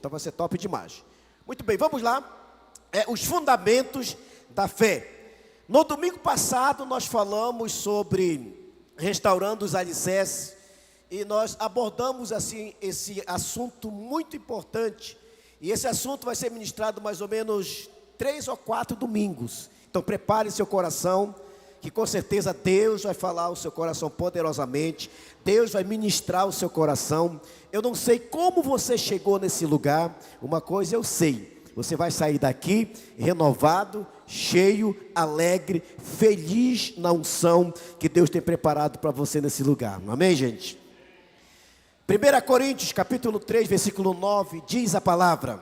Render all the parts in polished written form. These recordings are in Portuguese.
Então vai ser top demais. Muito bem, vamos lá. Os fundamentos da fé. No domingo passado nós falamos sobre restaurando os alicerces e nós abordamos assim esse assunto muito importante. E esse assunto vai ser ministrado mais ou menos 3 ou 4 domingos. Então prepare seu coração, que com certeza Deus vai falar ao seu coração poderosamente. Deus vai ministrar o seu coração. Eu não sei como você chegou nesse lugar. Uma coisa eu sei: você vai sair daqui renovado, cheio, alegre, feliz na unção que Deus tem preparado para você nesse lugar. Amém, gente? 1 Coríntios capítulo 3, versículo 9, diz a palavra: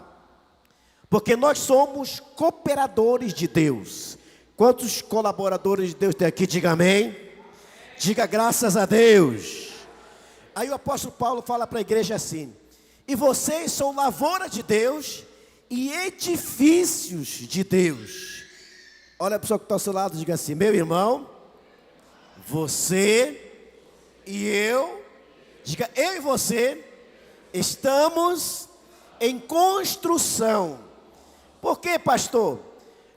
porque nós somos cooperadores de Deus. Quantos colaboradores de Deus tem aqui? Diga amém. Diga graças a Deus. Aí o apóstolo Paulo fala para a igreja assim: e vocês são lavoura de Deus e edifícios de Deus. Olha a pessoa que está ao seu lado, diga assim: meu irmão, você e eu, diga eu e você, estamos em construção. Por quê, pastor?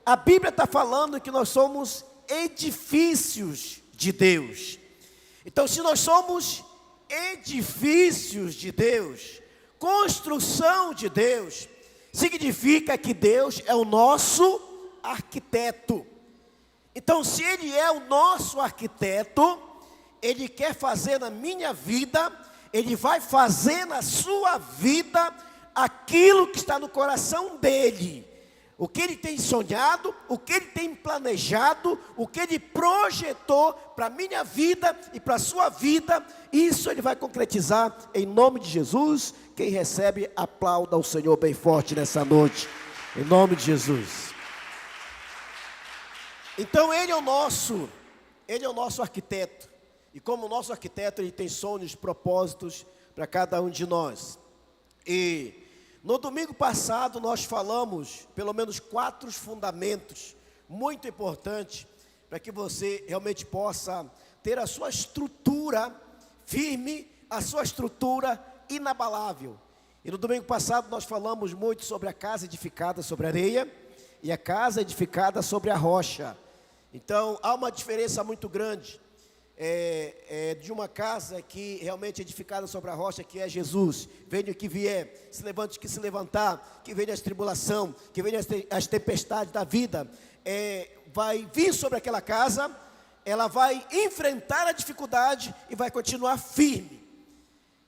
A Bíblia está falando que nós somos edifícios de Deus. Então, se nós somos edifícios de Deus, construção de Deus, significa que Deus é o nosso arquiteto. Então, se Ele é o nosso arquiteto, Ele quer fazer na minha vida, Ele vai fazer na sua vida aquilo que está no coração dEle. O que Ele tem sonhado, o que Ele tem planejado, o que Ele projetou para a minha vida e para a sua vida, isso Ele vai concretizar em nome de Jesus. Quem recebe, aplauda ao Senhor bem forte nessa noite, em nome de Jesus. Então Ele é o nosso arquiteto, e como nosso arquiteto, Ele tem sonhos, propósitos para cada um de nós. E no domingo passado nós falamos pelo menos 4 fundamentos muito importantes para que você realmente possa ter a sua estrutura firme, a sua estrutura inabalável. E no domingo passado nós falamos muito sobre a casa edificada sobre areia e a casa edificada sobre a rocha. Então há uma diferença muito grande de uma casa que realmente é edificada sobre a rocha, que é Jesus. Venha o que vier, se levante o que se levantar, que venha as tribulações, que venha as tempestades da vida, vai vir sobre aquela casa, ela vai enfrentar a dificuldade e vai continuar firme.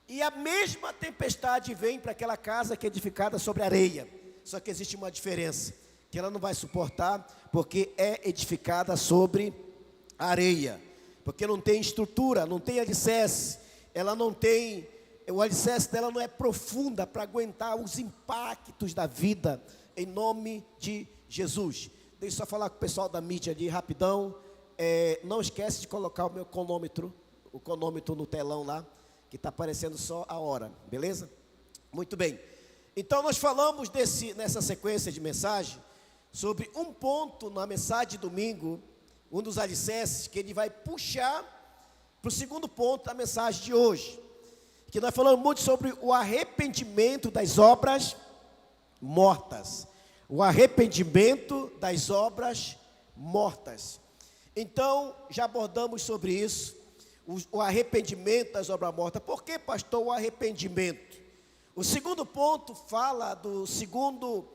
E a mesma tempestade vem para aquela casa que é edificada sobre areia, só que existe uma diferença, que ela não vai suportar, porque é edificada sobre areia. Porque não tem estrutura, não tem alicerce, o alicerce dela não é profunda para aguentar os impactos da vida, em nome de Jesus. Deixa eu só falar com o pessoal da mídia ali, rapidão. Não esquece de colocar o meu cronômetro no telão lá, que está aparecendo só a hora, beleza? Muito bem. Então nós falamos nessa sequência de mensagem, sobre um ponto na mensagem de domingo, um dos alicerces que ele vai puxar para o segundo ponto da mensagem de hoje, que nós falamos muito sobre o arrependimento das obras mortas. O arrependimento das obras mortas. Então, já abordamos sobre isso, o arrependimento das obras mortas. Por que, pastor, o arrependimento? O segundo ponto fala do segundo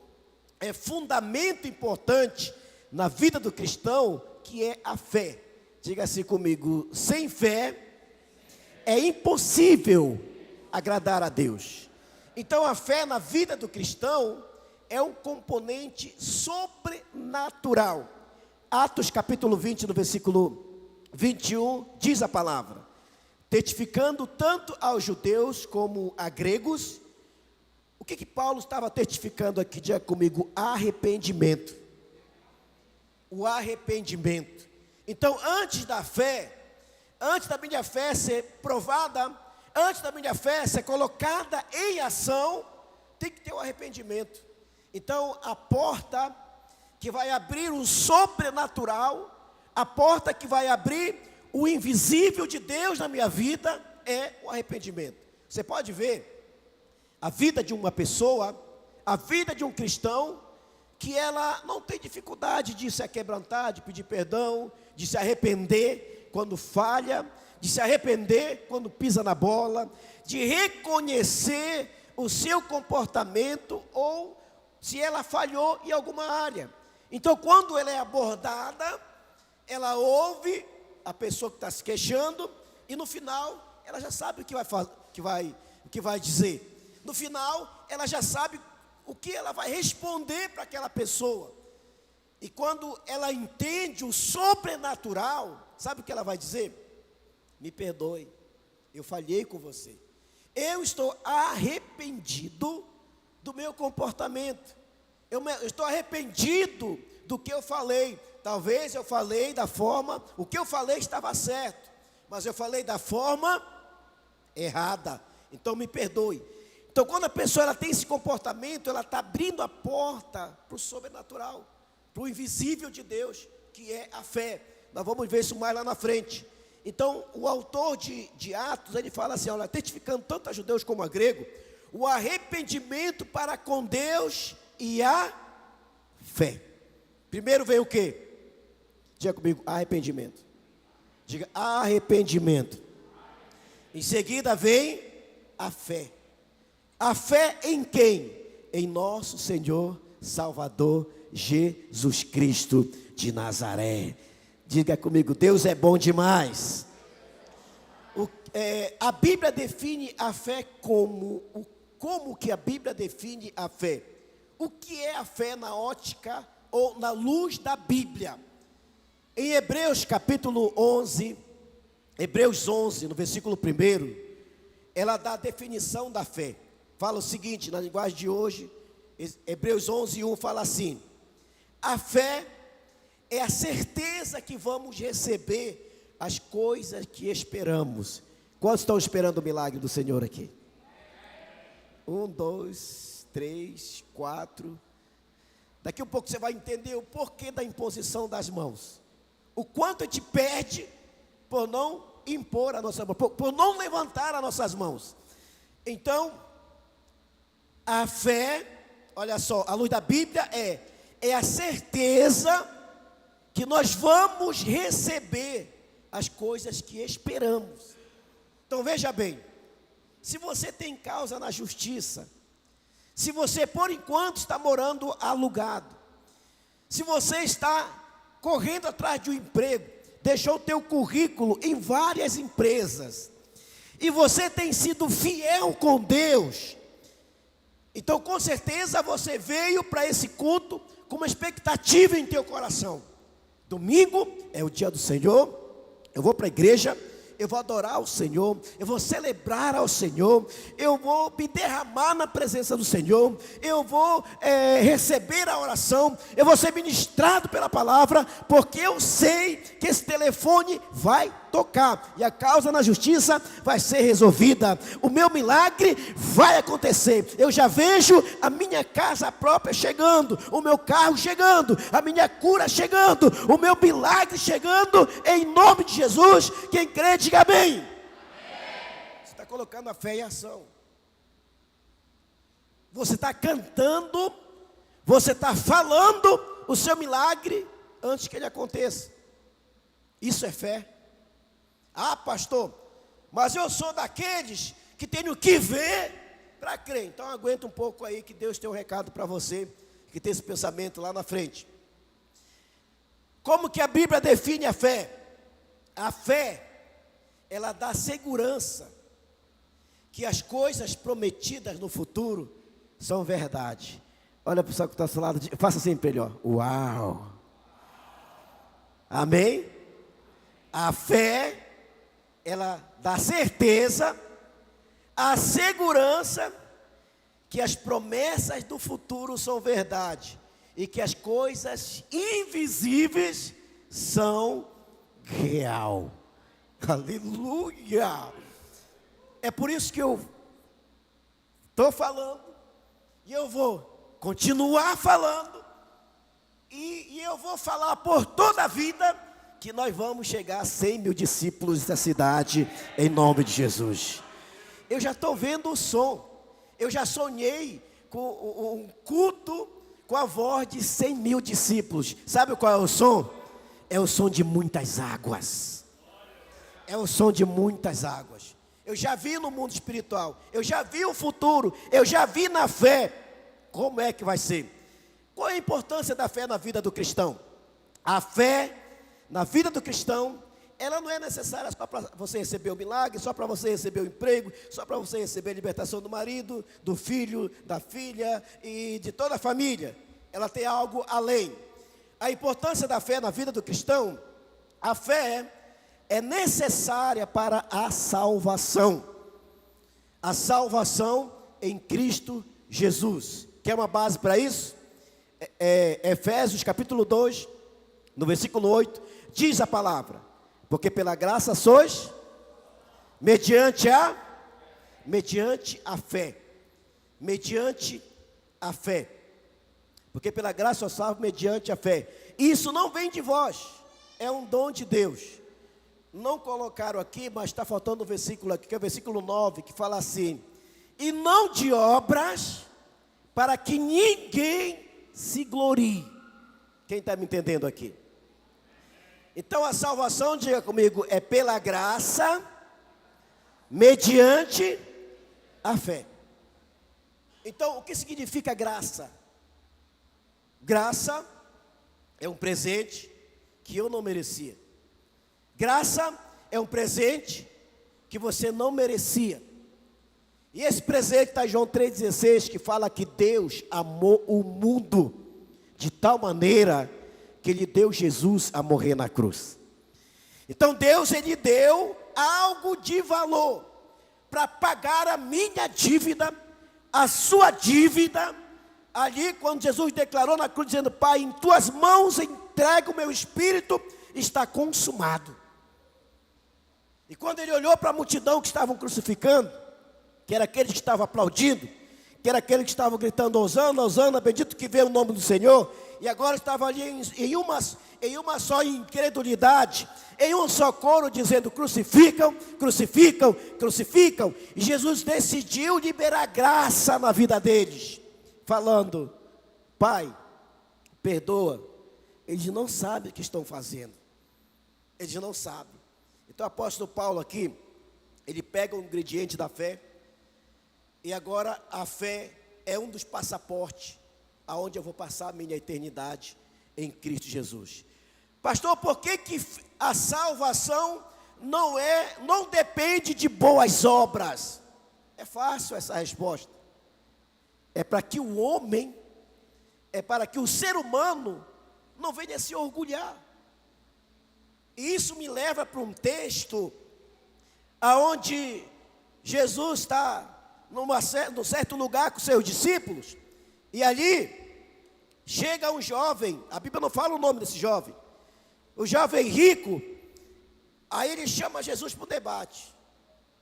fundamento importante na vida do cristão, que é a fé. Diga assim comigo: sem fé é impossível agradar a Deus. Então a fé na vida do cristão é um componente sobrenatural. Atos capítulo 20, no versículo 21, diz a palavra: testificando tanto aos judeus como a gregos. O que Paulo estava testificando aqui? Diga comigo: arrependimento. O arrependimento. Então, antes da fé, antes da minha fé ser provada, antes da minha fé ser colocada em ação, tem que ter o arrependimento. Então, a porta que vai abrir o sobrenatural, a porta que vai abrir o invisível de Deus na minha vida, é o arrependimento. Você pode ver a vida de uma pessoa a vida de um cristão que ela não tem dificuldade de se aquebrantar, de pedir perdão, de se arrepender quando falha, de se arrepender quando pisa na bola, de reconhecer o seu comportamento ou se ela falhou em alguma área. Então, quando ela é abordada, ela ouve a pessoa que está se queixando e no final ela já sabe o que vai dizer. No final, ela já sabe o que ela vai responder para aquela pessoa. E quando ela entende o sobrenatural, sabe o que ela vai dizer? Me perdoe, eu falhei com você. Eu estou arrependido do meu comportamento. Eu estou arrependido do que eu falei. Talvez eu falei da forma, o que eu falei estava certo, mas eu falei da forma errada. Então me perdoe. Então, quando a pessoa ela tem esse comportamento, ela está abrindo a porta para o sobrenatural, para o invisível de Deus, que é a fé. Nós vamos ver isso mais lá na frente. Então, o autor de Atos, ele fala assim, olha, testificando tanto a judeus como a grego, o arrependimento para com Deus e a fé. Primeiro vem o quê? Diga comigo, arrependimento. Diga, arrependimento. Em seguida vem a fé. A fé em quem? Em nosso Senhor Salvador Jesus Cristo de Nazaré. Diga comigo, Deus é bom demais. A Bíblia define a fé como que a Bíblia define a fé? O que é a fé na ótica ou na luz da Bíblia? Em Hebreus capítulo 11, Hebreus 11, no versículo 1, ela dá a definição da fé. Fala o seguinte, na linguagem de hoje, Hebreus 11, 1 fala assim: a fé é a certeza que vamos receber as coisas que esperamos. Quantos estão esperando o milagre do Senhor aqui? 1, 2, 3, 4. Daqui a pouco você vai entender o porquê da imposição das mãos. O quanto a gente perde por não impor a nossa mão, por não levantar as nossas mãos. Então, a fé, olha só, a luz da Bíblia é a certeza que nós vamos receber as coisas que esperamos. Então veja bem, se você tem causa na justiça, se você por enquanto está morando alugado, se você está correndo atrás de um emprego, deixou o teu currículo em várias empresas, e você tem sido fiel com Deus, então com certeza você veio para esse culto com uma expectativa em teu coração. Domingo é o dia do Senhor, eu vou para a igreja, eu vou adorar ao Senhor, eu vou celebrar ao Senhor, eu vou me derramar na presença do Senhor, eu vou receber a oração, eu vou ser ministrado pela palavra, porque eu sei que esse telefone vai tocar, e a causa na justiça vai ser resolvida, o meu milagre vai acontecer, eu já vejo a minha casa própria chegando, o meu carro chegando, a minha cura chegando, o meu milagre chegando, em nome de Jesus. Quem crê, diga amém. Você está colocando a fé em ação, você está cantando, você está falando o seu milagre antes que ele aconteça. Isso é fé. Ah, pastor, mas eu sou daqueles que tenho que ver para crer. Então aguenta um pouco aí, que Deus tem um recado para você, que tem esse pensamento lá na frente. Como que a Bíblia define a fé? A fé, ela dá segurança que as coisas prometidas no futuro são verdade. Olha para o pessoal que está ao seu lado, faça assim para ele, ó. Uau! Amém? A fé, ela dá certeza, a segurança que as promessas do futuro são verdade e que as coisas invisíveis são real. Aleluia! É por isso que eu estou falando e eu vou continuar falando e eu vou falar por toda a vida que nós vamos chegar a 100 mil discípulos da cidade, em nome de Jesus. Eu já estou vendo o som, eu já sonhei com um culto com a voz de 100 mil discípulos. Sabe qual é o som? É o som de muitas águas. É o som de muitas águas. Eu já vi no mundo espiritual, eu já vi o futuro, eu já vi na fé. Como é que vai ser? Qual é a importância da fé na vida do cristão? A fé na vida do cristão, ela não é necessária só para você receber o milagre, só para você receber o emprego, só para você receber a libertação do marido, do filho, da filha e de toda a família. Ela tem algo além. A importância da fé na vida do cristão, a fé é necessária para a salvação. A salvação em Cristo Jesus. Quer uma base para isso? Efésios capítulo 2, no versículo 8, diz a palavra: porque pela graça sois, mediante a fé. Mediante a fé. Porque pela graça sois salvos mediante a fé. Isso não vem de vós, é um dom de Deus. Não colocaram aqui, mas está faltando um versículo aqui, que é o versículo 9, que fala assim: e não de obras, para que ninguém se glorie. Quem está me entendendo aqui? Então a salvação, diga comigo, é pela graça, mediante a fé. Então o que significa graça? Graça é um presente que eu não merecia. Graça é um presente que você não merecia. E esse presente está em João 3,16, que fala que Deus amou o mundo de tal maneira que Ele deu Jesus a morrer na cruz. Então Deus, Ele deu algo de valor para pagar a minha dívida, a sua dívida. Ali quando Jesus declarou na cruz, dizendo: Pai, em tuas mãos entrego o meu espírito, está consumado. E quando Ele olhou para a multidão que estavam crucificando, que era aqueles que estavam aplaudindo, que era aqueles que estavam gritando: Hosana, Hosana, bendito que veio o nome do Senhor, e agora estava ali em uma só incredulidade, em um só coro, dizendo: crucificam, crucificam, crucificam. E Jesus decidiu liberar graça na vida deles, falando: Pai, perdoa, eles não sabem o que estão fazendo, eles não sabem. Então o apóstolo Paulo aqui, ele pega o ingrediente da fé, e agora a fé é um dos passaportes aonde eu vou passar a minha eternidade em Cristo Jesus. Pastor, por que a salvação não depende de boas obras? É fácil essa resposta. É para que o homem, é para que o ser humano não venha se orgulhar. E isso me leva para um texto aonde Jesus está num certo lugar com seus discípulos, e ali chega um jovem, a Bíblia não fala o nome desse jovem, o jovem rico. Aí ele chama Jesus para o debate.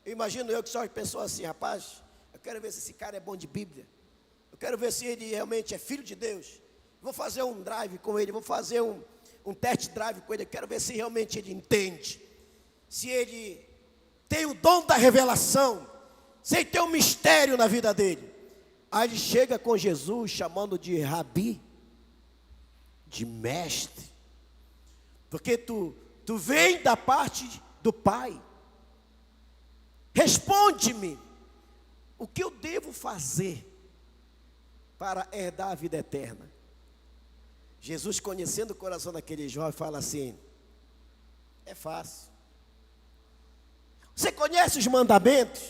Eu imagino eu que só pensou assim: rapaz, eu quero ver se esse cara é bom de Bíblia, eu quero ver se ele realmente é filho de Deus, vou fazer um drive com ele, vou fazer um test drive com ele, eu quero ver se realmente ele entende, se ele tem o dom da revelação, se ele tem um mistério na vida dele. Aí ele chega com Jesus chamando de rabi, de mestre, porque tu vem da parte do Pai. Responde-me, o que eu devo fazer para herdar a vida eterna? Jesus, conhecendo o coração daquele jovem, fala assim: é fácil. Você conhece os mandamentos?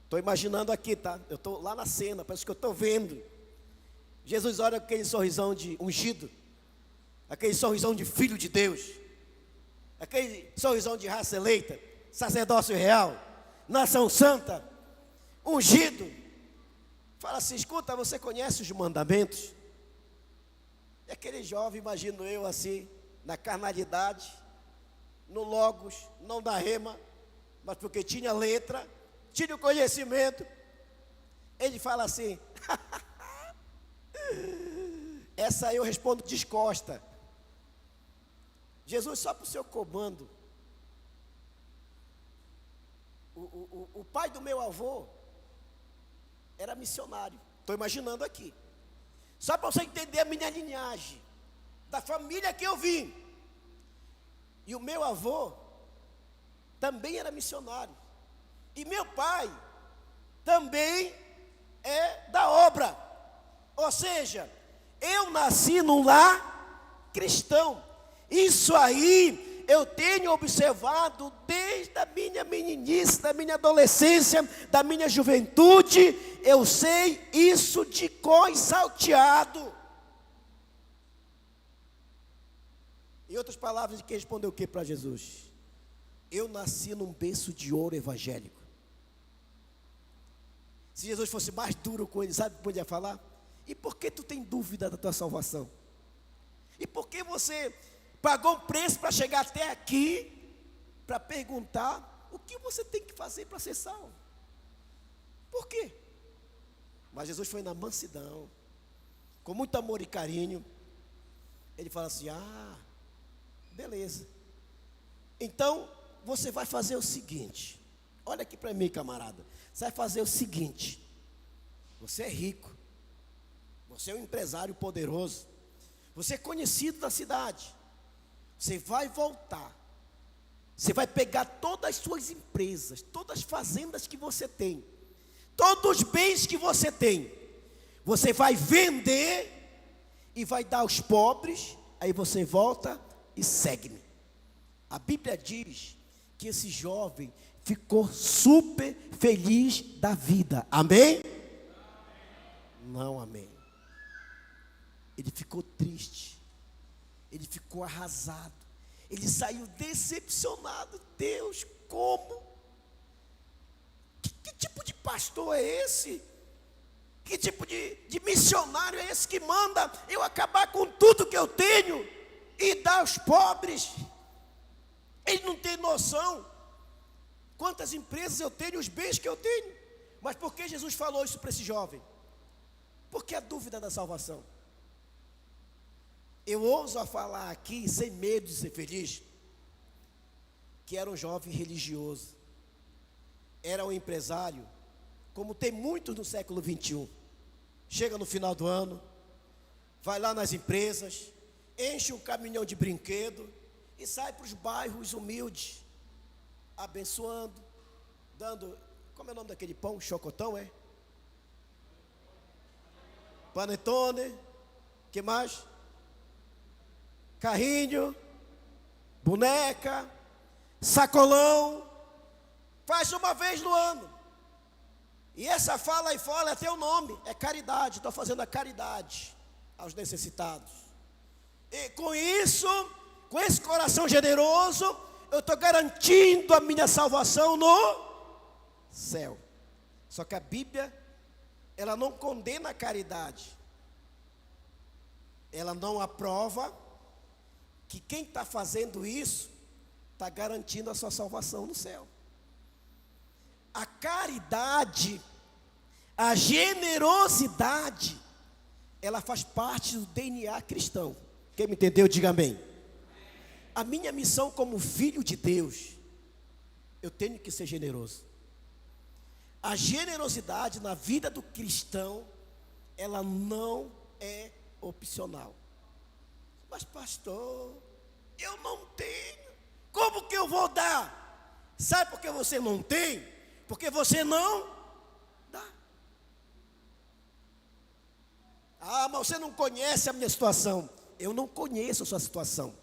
Estou imaginando aqui, tá? Eu estou lá na cena, parece que eu estou vendo. Jesus olha com aquele sorrisão de ungido, aquele sorrisão de filho de Deus, aquele sorrisão de raça eleita, sacerdócio real, nação santa, ungido. Fala assim: escuta, você conhece os mandamentos? E aquele jovem, imagino eu assim, na carnalidade, no logos, não da rema, mas porque tinha letra, tinha o conhecimento. Ele fala assim: essa aí eu respondo descosta. Jesus, só para o seu comando. O pai do meu avô era missionário. Estou imaginando aqui. Só para você entender a minha linhagem, da família que eu vim. E o meu avô também era missionário. E meu pai também é da obra. Ou seja, eu nasci num lar cristão. Isso aí eu tenho observado desde a minha meninice, da minha adolescência, da minha juventude. Eu sei isso de cor e salteado. Em outras palavras, de quem respondeu o que para Jesus? Eu nasci num berço de ouro evangélico. Se Jesus fosse mais duro com ele, sabe o que podia falar? E por que tu tem dúvida da tua salvação? E por que você pagou um preço para chegar até aqui, para perguntar o que você tem que fazer para ser salvo? Por quê? Mas Jesus foi na mansidão, com muito amor e carinho. Ele fala assim: beleza. Então, você vai fazer o seguinte. Olha aqui para mim, camarada. Você vai fazer o seguinte. Você é rico. Você é um empresário poderoso. Você é conhecido na cidade. Você vai voltar. Você vai pegar todas as suas empresas, todas as fazendas que você tem, todos os bens que você tem. Você vai vender e vai dar aos pobres. Aí você volta e segue-me. A Bíblia diz que esse jovem ficou super feliz da vida. Amém? Não, amém. Ele ficou triste. Ele ficou arrasado. Ele saiu decepcionado. Deus, como? Que tipo de pastor é esse? Que tipo de missionário é esse que manda eu acabar com tudo que eu tenho e dar aos pobres? Ele não tem noção quantas empresas eu tenho, os bens que eu tenho. Mas por que Jesus falou isso para esse jovem? Porque a dúvida da salvação. Eu ouso a falar aqui, sem medo de ser feliz, que era um jovem religioso, era um empresário, como tem muitos no século 21. Chega no final do ano, vai lá nas empresas, enche um caminhão de brinquedo e sai para os bairros humildes, abençoando, dando, como é o nome daquele pão? Chocotão, é? Panetone, que mais? Carrinho, boneca, sacolão, faz uma vez no ano. E essa fala aí fora é teu nome, é caridade, estou fazendo a caridade aos necessitados. E com isso, com esse coração generoso, eu estou garantindo a minha salvação no céu. Só que a Bíblia, ela não condena a caridade. Ela não aprova que quem está fazendo isso está garantindo a sua salvação no céu. A caridade, a generosidade, ela faz parte do DNA cristão. Quem me entendeu, diga amém. A minha missão como filho de Deus, eu tenho que ser generoso. A generosidade na vida do cristão, ela não é opcional. Mas pastor, eu não tenho. Como que eu vou dar? Sabe por que você não tem? Porque você não dá. Mas você não conhece a minha situação. Eu não conheço a sua situação,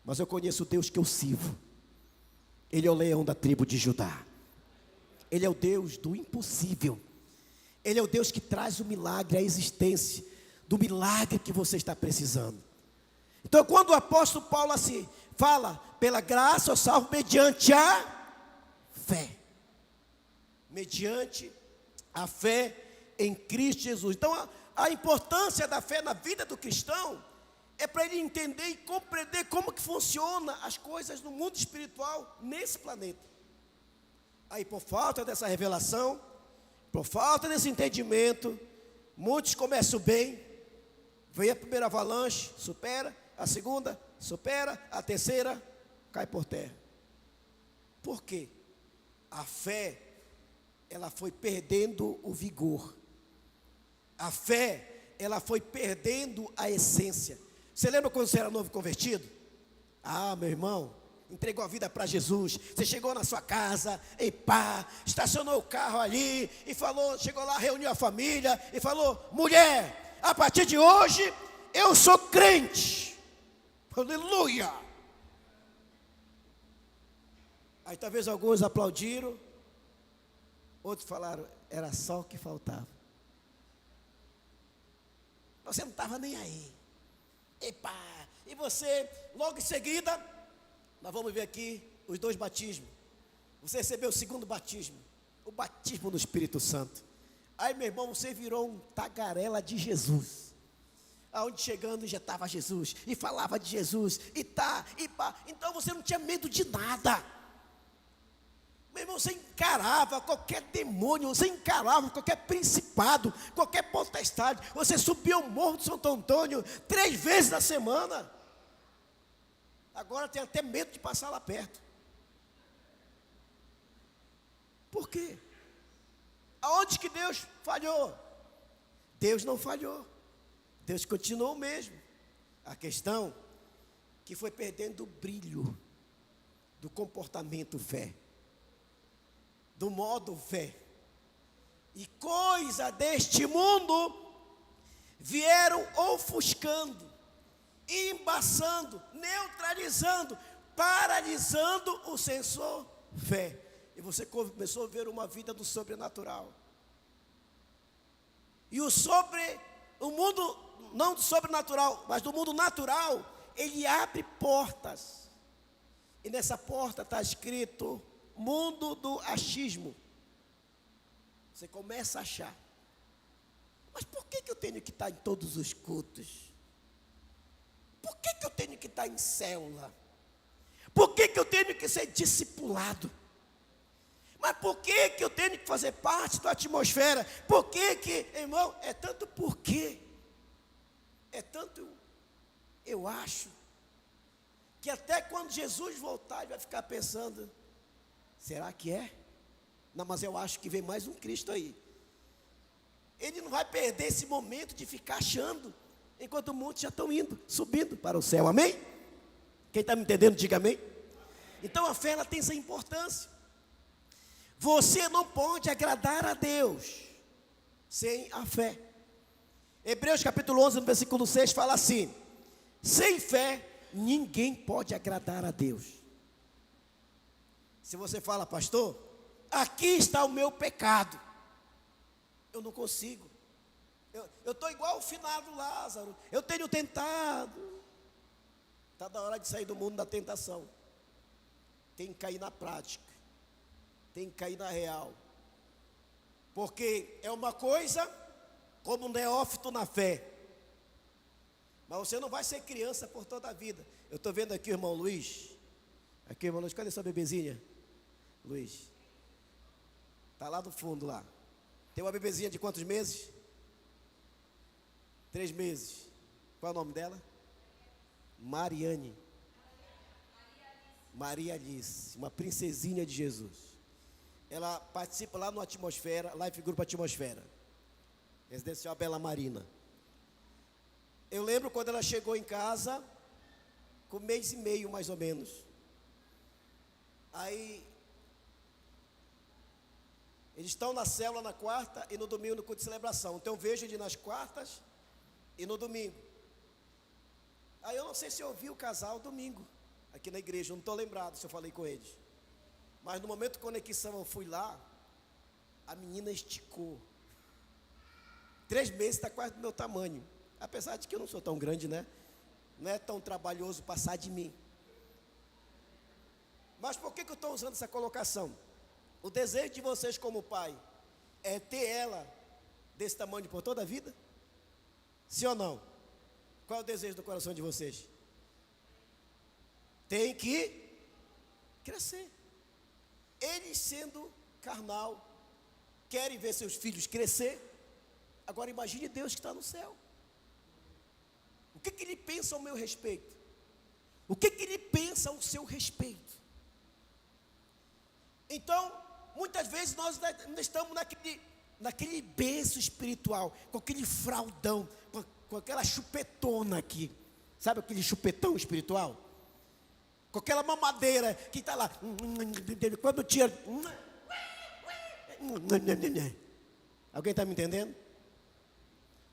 mas eu conheço o Deus que eu sirvo. Ele é o leão da tribo de Judá. Ele é o Deus do impossível. Ele é o Deus que traz o milagre à existência, do milagre que você está precisando. Então, quando o apóstolo Paulo assim fala, pela graça eu salvo mediante a fé. Mediante a fé em Cristo Jesus. Então, a importância da fé na vida do cristão é para ele entender e compreender como que funciona as coisas no mundo espiritual nesse planeta. Aí, por falta dessa revelação, por falta desse entendimento, muitos começam bem, vem a primeira avalanche, supera, a segunda, supera, a terceira, cai por terra. Por quê? A fé, ela foi perdendo o vigor. A fé, ela foi perdendo a essência. Você lembra quando você era novo convertido? Ah, meu irmão, entregou a vida para Jesus. Você chegou na sua casa e pá, estacionou o carro ali e falou, chegou lá, reuniu a família e falou: mulher, a partir de hoje eu sou crente. Aleluia. Aí talvez alguns aplaudiram, outros falaram: era só o que faltava. Você não estava nem aí. Epá, e você, logo em seguida, nós vamos ver aqui os 2 batismos. Você recebeu o 2º batismo, o batismo no Espírito Santo. Aí, meu irmão, você virou um tagarela de Jesus. Aonde chegando já estava Jesus, e falava de Jesus, e tá, e pá. Então você não tinha medo de nada. Meu irmão, você encarava qualquer demônio, você encarava qualquer principado, qualquer potestade. Você subia o Morro de Santo Antônio 3 vezes na semana. Agora tem até medo de passar lá perto. Por quê? Aonde que Deus falhou? Deus não falhou. Deus continuou o mesmo. A questão que foi perdendo o brilho do comportamento fé, do modo fé. E coisa deste mundo vieram ofuscando, embaçando, neutralizando, paralisando o sensor fé. E você começou a ver uma vida do sobrenatural. E o mundo, não do sobrenatural, mas do mundo natural, ele abre portas. E nessa porta está escrito: mundo do achismo. Você começa a achar: mas por que eu tenho que estar em todos os cultos? Por que eu tenho que estar em célula? Por que eu tenho que ser discipulado? Mas por que eu tenho que fazer parte da atmosfera? Por que, irmão, é tanto porquê, é tanto eu acho, que até quando Jesus voltar, ele vai ficar pensando: será que é? Não, mas eu acho que vem mais um Cristo aí. Ele não vai perder esse momento de ficar achando, enquanto muitos já estão indo, subindo para o céu, amém? Quem está me entendendo, diga amém. Então a fé, ela tem essa importância. Você não pode agradar a Deus sem a fé. Hebreus capítulo 11, no versículo 6, fala assim: sem fé, ninguém pode agradar a Deus. Se você fala: pastor, aqui está o meu pecado, eu não consigo, eu estou igual o finado Lázaro, eu tenho tentado. Está da hora de sair do mundo da tentação. Tem que cair na prática, tem que cair na real. Porque é uma coisa como um neófito na fé, mas você não vai ser criança por toda a vida. Eu estou vendo aqui o irmão Luiz. Aqui, irmão Luiz, cadê sua bebezinha? Luiz, está lá no fundo lá. Tem uma bebezinha de quantos meses? 3 meses. Qual é o nome dela? Mariane. Maria Alice, uma princesinha de Jesus. Ela participa lá no Atmosfera, Life Group Atmosfera, Residencial Bela Marina. Eu lembro quando ela chegou em casa, com 1 mês e meio mais ou menos. Aí, eles estão na célula na quarta e no domingo no culto de celebração. Então eu vejo ele nas quartas e no domingo. Aí eu não sei se eu ouvi o casal domingo, aqui na igreja, eu não estou lembrado se eu falei com eles. Mas no momento de conexão eu fui lá, a menina esticou. 3 meses, está quase do meu tamanho. Apesar de que eu não sou tão grande, né? Não é tão trabalhoso passar de mim. Mas por que eu estou usando essa colocação? O desejo de vocês como pai é ter ela desse tamanho por toda a vida? Sim ou não? Qual é o desejo do coração de vocês? Tem que crescer. Eles, sendo carnal, querem ver seus filhos crescer. Agora imagine Deus que está no céu. O que ele pensa ao meu respeito? O que ele pensa ao seu respeito? Então, muitas vezes nós estamos naquele berço espiritual, com aquele fraldão, com aquela chupetona aqui. Sabe aquele chupetão espiritual? Com aquela mamadeira que está lá. Quando tira. Alguém está me entendendo?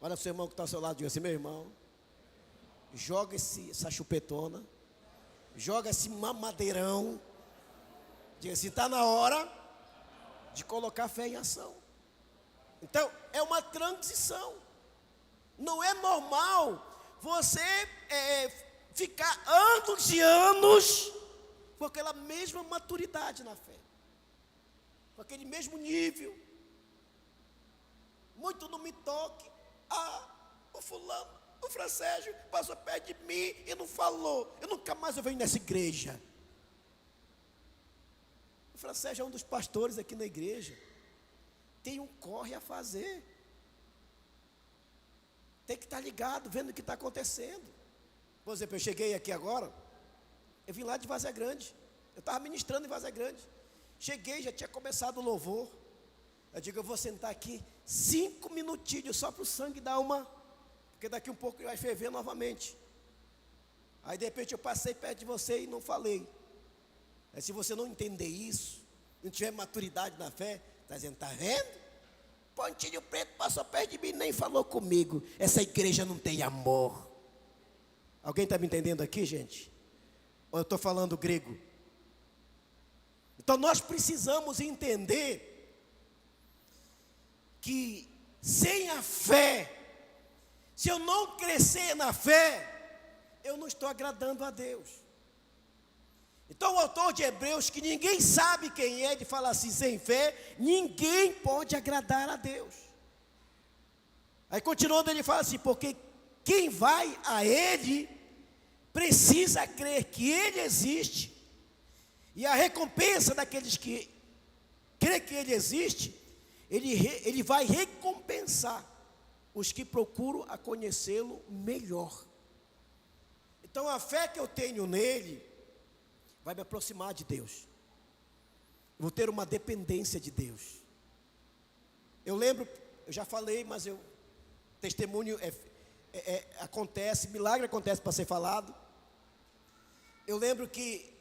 Olha o seu irmão que está ao seu lado, diga assim: meu irmão, joga essa chupetona, joga esse mamadeirão, diga assim: está na hora de colocar fé em ação. Então, é uma transição. Não é normal você ficar anos e anos com aquela mesma maturidade na fé, com aquele mesmo nível. Muito não me toque. O fulano, o Francésio passou perto de mim e não falou. Eu nunca mais venho nessa igreja. O Francésio é um dos pastores aqui na igreja. Tem um corre a fazer. Tem que estar ligado, vendo o que está acontecendo. Por exemplo, eu cheguei aqui agora, eu vim lá de Várzea Grande. Eu estava ministrando em Várzea Grande. Cheguei, já tinha começado o louvor. Eu digo: eu vou sentar aqui 5 minutinhos só para o sangue dar uma, porque daqui um pouco vai ferver novamente. Aí de repente eu passei perto de você e não falei. Aí, se você não entender isso, não tiver maturidade na fé, está dizendo: está vendo? Pontinho Preto passou perto de mim e nem falou comigo. Essa igreja não tem amor. Alguém está me entendendo aqui, gente? Ou eu estou falando grego? Então nós precisamos entender que sem a fé, se eu não crescer na fé, eu não estou agradando a Deus. Então o autor de Hebreus, que ninguém sabe quem é, de falar assim: sem fé, ninguém pode agradar a Deus. Aí continuando ele fala assim: porque quem vai a Ele, precisa crer que Ele existe, e a recompensa daqueles que crê que Ele existe, Ele vai recompensar os que procuram a conhecê-lo melhor. Então a fé que eu tenho nele vai me aproximar de Deus. Vou ter uma dependência de Deus. Eu lembro, eu já falei, mas testemunho acontece, milagre acontece para ser falado. Eu lembro que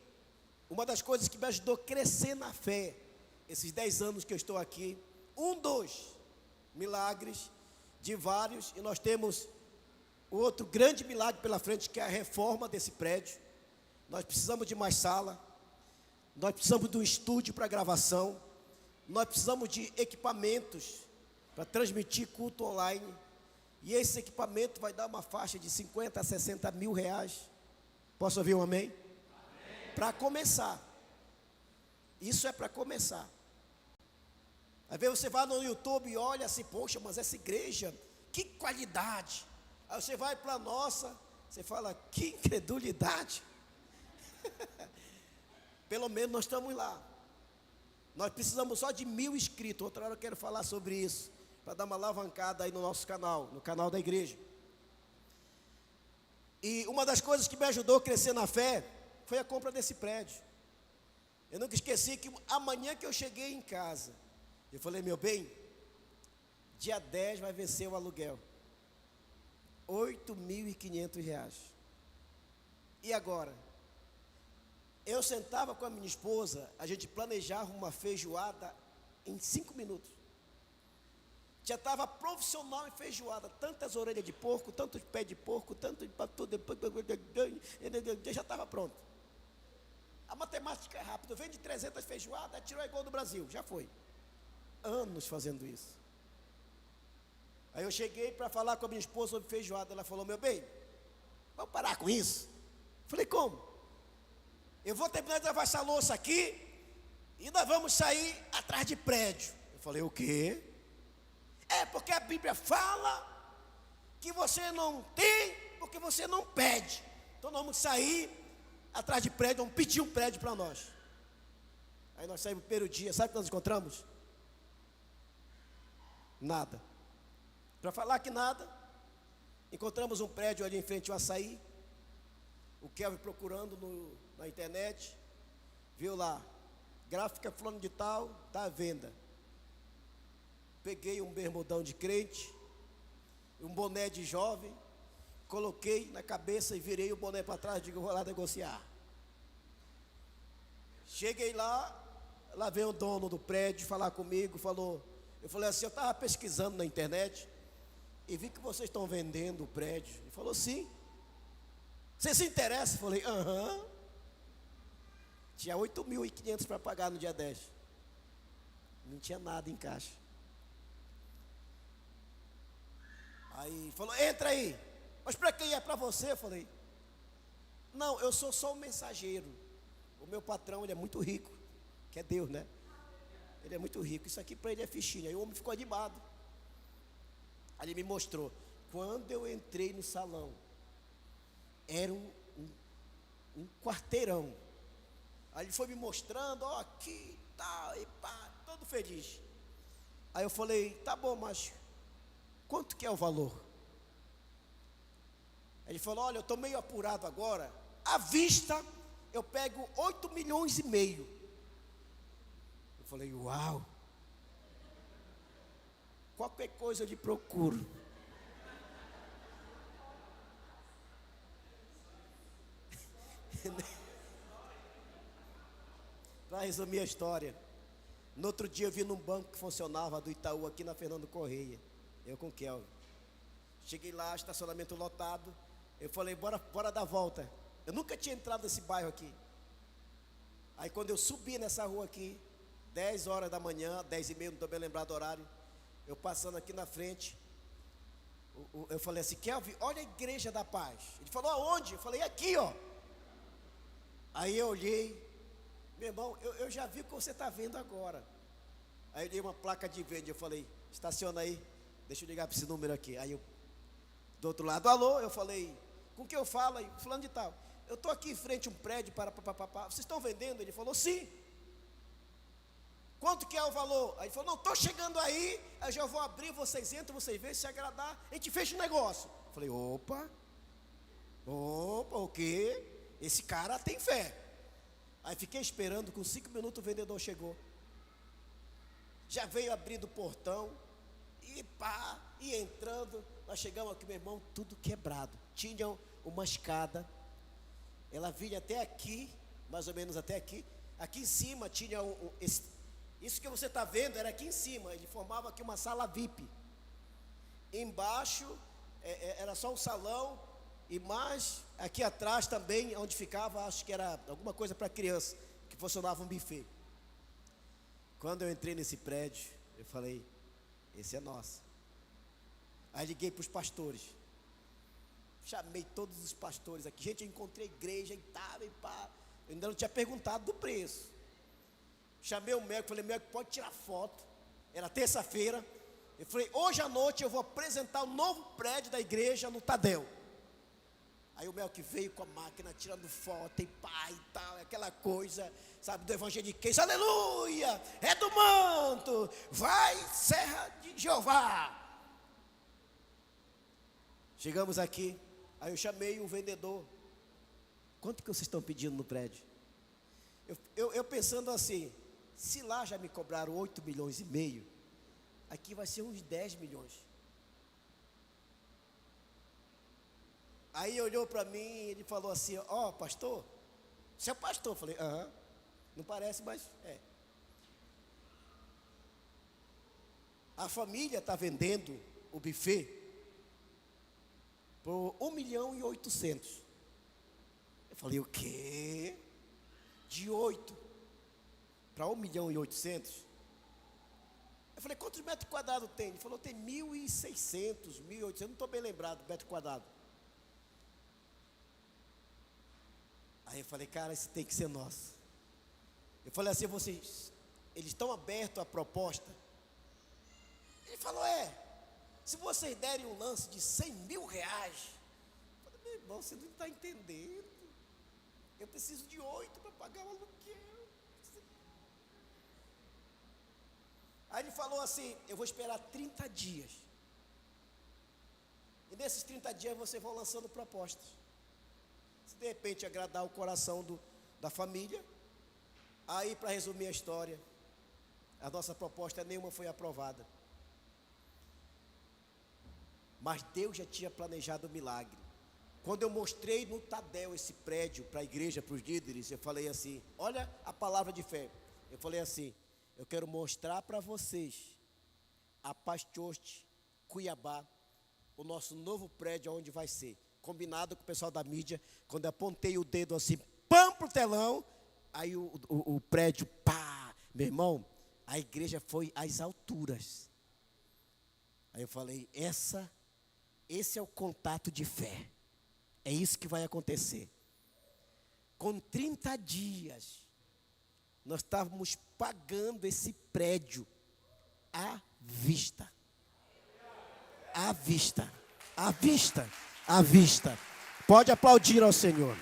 uma das coisas que me ajudou a crescer na fé, esses 10 anos que eu estou aqui, dos milagres de vários, e nós temos outro grande milagre pela frente, que é a reforma desse prédio. Nós precisamos de mais sala, nós precisamos de um estúdio para gravação, nós precisamos de equipamentos para transmitir culto online, e esse equipamento vai dar uma faixa de 50 a 60 mil reais. Posso ouvir um amém? Amém. Para começar. Isso é para começar. Às vezes você vai no YouTube e olha assim: poxa, mas essa igreja, que qualidade. Aí você vai para a nossa, você fala: que incredulidade. Pelo menos nós estamos lá. Nós precisamos só de 1000 inscritos. Outra hora eu quero falar sobre isso, para dar uma alavancada aí no nosso canal, no canal da igreja. E uma das coisas que me ajudou a crescer na fé foi a compra desse prédio. Eu nunca esqueci que amanhã que eu cheguei em casa, eu falei: meu bem, dia 10 vai vencer o aluguel, R$8.500. E agora? Eu sentava com a minha esposa, a gente planejava uma feijoada em 5 minutos. Já estava profissional em feijoada, tantas orelhas de porco, tantos pés de porco, tanto de tudo, já estava pronto. A matemática é rápida, vende 300 feijoadas, tirou igual do Brasil, já foi. Anos fazendo isso. Aí eu cheguei para falar com a minha esposa sobre feijoada, ela falou: meu bem, vamos parar com isso. Falei: como? Eu vou terminar de lavar essa louça aqui e nós vamos sair atrás de prédio. Eu falei: o quê? Porque a Bíblia fala que você não tem porque você não pede. Então nós vamos sair atrás de prédio, vamos pedir um prédio para nós. Aí nós saímos no primeiro dia, sabe o que nós encontramos? Nada. Para falar que nada, encontramos um prédio ali em frente ao Açaí. O Kelvin procurando na internet, viu lá: gráfica fulano de tal, está à venda. peguei um bermudão de crente, um boné de jovem, coloquei na cabeça e virei o boné para trás e digo, vou lá negociar. Cheguei lá veio o dono do prédio falar comigo, eu falei assim, eu estava pesquisando na internet e vi que vocês estão vendendo o prédio. Ele falou, sim. Você se interessa? Eu falei, aham. Tinha 8.500 para pagar no dia 10. Não tinha nada em caixa. Aí falou, entra aí. Mas para quem é? Para você? Eu falei, não, eu sou só um mensageiro. O meu patrão, ele é muito rico, que é Deus, né? Ele é muito rico, isso aqui para ele é fichinha. Aí o homem ficou animado. Aí ele me mostrou. Quando eu entrei no salão, era um quarteirão. Aí ele foi me mostrando, ó, aqui, tal, e pá, todo feliz. Aí eu falei, tá bom, mas quanto que é o valor? Aí ele falou, olha, eu estou meio apurado agora, à vista eu pego 8,5 milhões. Eu falei, uau, qualquer coisa eu lhe procuro. Para resumir a história, no outro dia eu vi num banco que funcionava do Itaú aqui na Fernando Correia, eu com o Kelvin. Cheguei lá, estacionamento lotado. Eu falei, bora dar volta. Eu nunca tinha entrado nesse bairro aqui. Aí quando eu subi nessa rua aqui, 10 horas da manhã, 10h30, não estou bem lembrado do horário, eu passando aqui na frente, eu falei assim, Kelvin, olha a Igreja da Paz. Ele falou, aonde? Eu falei, aqui, ó. Aí eu olhei, meu irmão, eu já vi o que você está vendo agora. Aí eu dei uma placa de venda, eu falei, estaciona aí, deixa eu ligar para esse número aqui. Aí eu, do outro lado, alô, eu falei, com quem eu falo? Aí, fulano de tal, eu estou aqui em frente a um prédio, vocês estão vendendo? Ele falou, sim. Quanto que é o valor? Aí ele falou, não, estou chegando aí, eu já vou abrir, vocês entram, vocês veem, se agradar, a gente fecha o negócio. Eu falei, opa, o quê? Esse cara tem fé. Aí fiquei esperando, com 5 minutos o vendedor chegou. Já veio abrindo o portão, e pá, e entrando. Nós chegamos aqui, meu irmão, tudo quebrado. Tinha uma escada, ela vinha até aqui, mais ou menos até aqui. Aqui em cima tinha isso que você está vendo era aqui em cima, ele formava aqui uma sala VIP. Embaixo era só um salão, e mais aqui atrás também, onde ficava, acho que era alguma coisa para criança, que funcionava um buffet. Quando eu entrei nesse prédio, eu falei, esse é nosso. Aí liguei para os pastores, chamei todos os pastores aqui, gente, eu encontrei igreja e tal, e pá. Eu ainda não tinha perguntado do preço. Chamei o médico, falei, médico, pode tirar foto. Era terça-feira. Eu falei, hoje à noite eu vou apresentar o novo prédio da igreja no Tadel. Aí o médico veio com a máquina, tirando foto e pá e tal, aquela coisa, sabe, do evangeliquez, aleluia, é do manto, vai Serra de Jeová. Chegamos aqui, aí eu chamei o vendedor, quanto que vocês estão pedindo no prédio? Eu pensando assim, se lá já me cobraram 8,5 milhões, aqui vai ser uns 10 milhões. Aí olhou para mim e ele falou assim, ó, pastor, você é pastor? Eu falei, aham, não parece, mas é. A família está vendendo o buffet por 1,8 milhão. Eu falei, o quê? De 8 para 1,8 milhão. Eu falei, quantos metros quadrados tem? Ele falou, tem 1.600, 1.800, não estou bem lembrado, metro quadrado. Aí eu falei, cara, isso tem que ser nosso. Eu falei assim, eles estão abertos à proposta? Ele falou, se vocês derem um lance de 100 mil reais. Eu falei, meu irmão, você não está entendendo. Eu preciso de 8 para pagar o aluguel. Aí ele falou assim, eu vou esperar 30 dias. E nesses 30 dias vocês vão lançando propostas. Se de repente agradar o coração da família, aí para resumir a história, a nossa proposta nenhuma foi aprovada. Mas Deus já tinha planejado o milagre. Quando eu mostrei no Tadel esse prédio para a igreja, para os líderes, eu falei assim, olha a palavra de fé. Eu falei assim, eu quero mostrar para vocês a Pastoste Cuiabá, o nosso novo prédio onde vai ser. Combinado com o pessoal da mídia, quando eu apontei o dedo assim, pam pro telão, aí o prédio, pá, meu irmão, a igreja foi às alturas. Aí eu falei, esse é o contato de fé. É isso que vai acontecer. Com 30 dias, nós estávamos pagando esse prédio à vista. À vista. À vista. À vista. Pode aplaudir ao Senhor.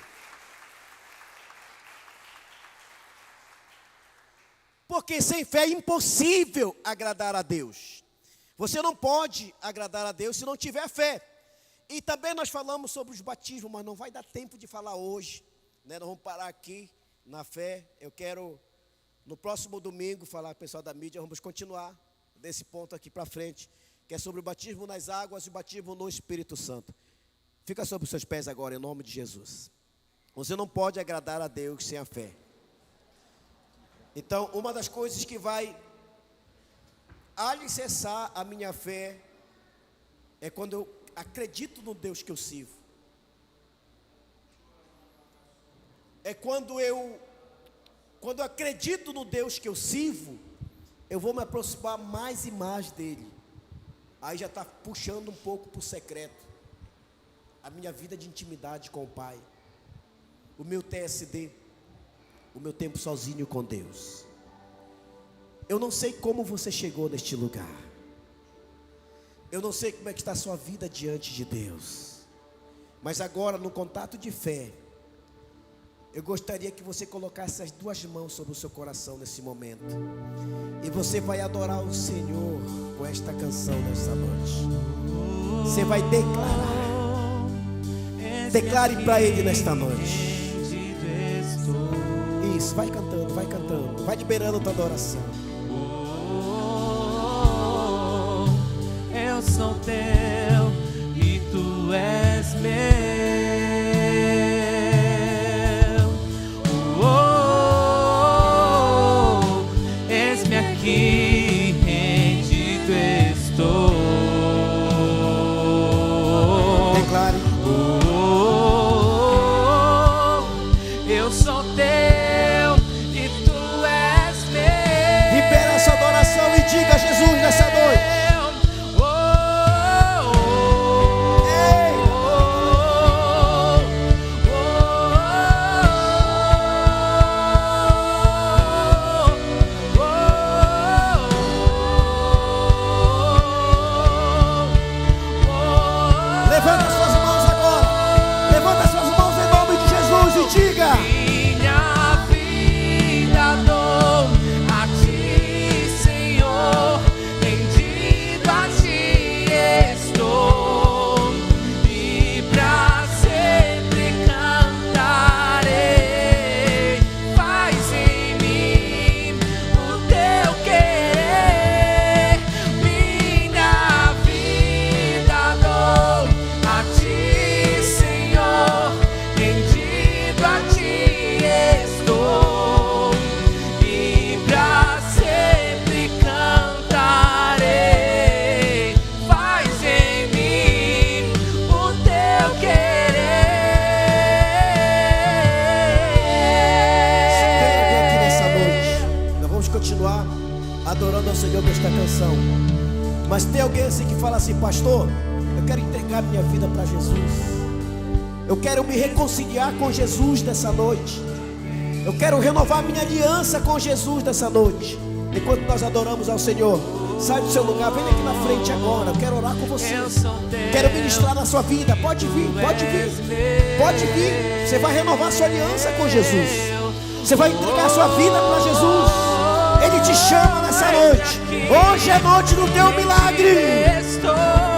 Porque sem fé é impossível agradar a Deus. Você não pode agradar a Deus se não tiver fé. E também nós falamos sobre os batismos, mas não vai dar tempo de falar hoje, né? Nós vamos parar aqui na fé. Eu quero, no próximo domingo, falar com o pessoal da mídia, vamos continuar desse ponto aqui para frente, que é sobre o batismo nas águas e o batismo no Espírito Santo. Fica sobre os seus pés agora, em nome de Jesus. Você não pode agradar a Deus sem a fé. Então, uma das coisas que vai alicerçar a minha fé é quando eu acredito no Deus que eu sirvo. É quando eu acredito no Deus que eu sirvo, eu vou me aproximar mais e mais dele. Aí já está puxando um pouco para o secreto. A minha vida de intimidade com o Pai. O meu TSD. O meu tempo sozinho com Deus. Eu não sei como você chegou neste lugar. Eu não sei como é que está a sua vida diante de Deus. Mas agora, no contato de fé, eu gostaria que você colocasse as duas mãos sobre o seu coração nesse momento. E você vai adorar o Senhor com esta canção nessa noite. Você vai declarar. Declare para Ele nesta noite. Isso, vai cantando, vai cantando. Vai liberando tua adoração. Eu sou teu e tu és meu. Eis-me aqui, rendido estou. Declare. Eu sou teu e tu és meu. Libera essa adoração e diga a Jesus nessa noite. Levanta suas mãos agora. Levanta suas mãos em nome de Jesus e diga: minha vida dou a ti, Senhor, rendido a ti estou, e pra sempre cantarei. Faz em mim o teu querer. Minha vida dou a ti, Senhor, rendido a ti estou, e pra sempre cantarei. Faz em mim o teu se tem alguém aqui nessa querer. noite, nós vamos continuar adorando ao Senhor nesta canção. Mas tem alguém assim que fala assim: pastor, eu quero entregar minha vida para Jesus. Eu quero me reconciliar com Jesus nessa noite. Eu quero renovar minha aliança com Jesus nessa noite. Enquanto nós adoramos ao Senhor, sai do seu lugar, vem aqui na frente agora. Eu quero orar com você. Eu sou teu, Quero ministrar na sua vida. Pode vir, pode vir. Pode vir. Você vai renovar sua aliança com Jesus. Você vai entregar sua vida para Jesus. Ele te chama nessa noite. Hoje é noite do teu milagre. estou.